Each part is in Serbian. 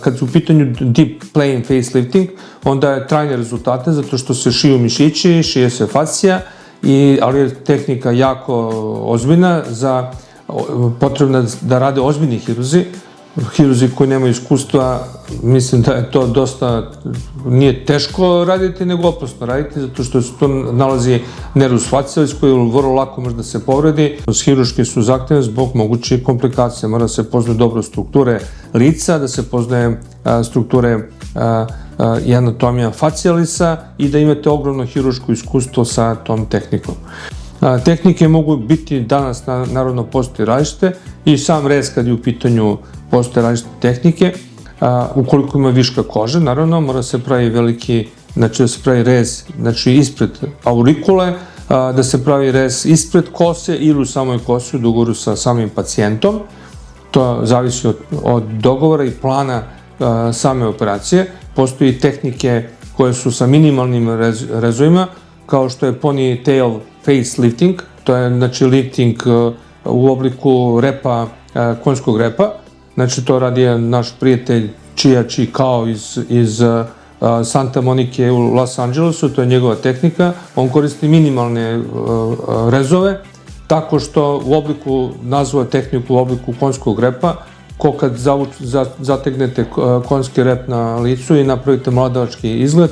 kad su u pitanju deep plane facelifting, onda je trajne rezultate zato što se šiju mišići, šije se fascija, ali je tehnika jako ozbiljna, potrebna da rade ozbiljni hiruzi koji nemaju iskustva. Mislim da je to dosta, nije teško raditi, nego opasno raditi, zato što se to nalazi nervus facialis koji vrlo lako može da se povredi. Hiruške su zahtevne zbog mogućih komplikacija. Mora da se poznaju dobro strukture lica, da se poznaje strukture i anatomija facialisa i da imate ogromno hiruško iskustvo sa tom tehnikom. Tehnike mogu biti danas, naravno, postoje različite i sam rez kad je u pitanju postoje različite tehnike. Ukoliko ima viška kože, naravno, mora se pravi znači da se pravi rez ispred aurikule, da se pravi rez ispred kose ili u samoj kosi u dogovoru sa samim pacijentom. To zavisi od dogovora i plana same operacije. Postoji tehnike koje su sa minimalnim rezovima, kao što je ponytail facelifting, to je znači lifting u obliku repa, konjskog repa. Znači to radi naš prijatelj Chia Kao iz Santa Monike u Los Angelesu, to je njegova tehnika. On koristi minimalne rezove, tako što u obliku, nazva tehniku u obliku konjskog repa, ko kad zategnete konjski rep na licu i napravite mladalački izgled.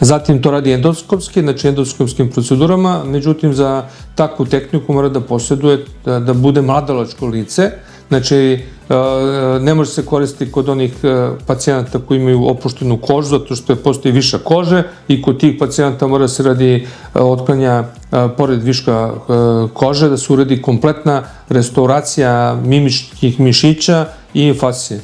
Zatim to radi endoskopski, znači endoskopskim procedurama, međutim za takvu tehniku mora da posjeduje, da bude mladalačko lice, znači ne može se koristiti kod onih pacijenata koji imaju opuštenu kožu, zato što postoji viša kože i kod tih pacijenata mora se radi otklanja pored viška kože, da se uredi kompletna restauracija mimičkih mišića i fascije.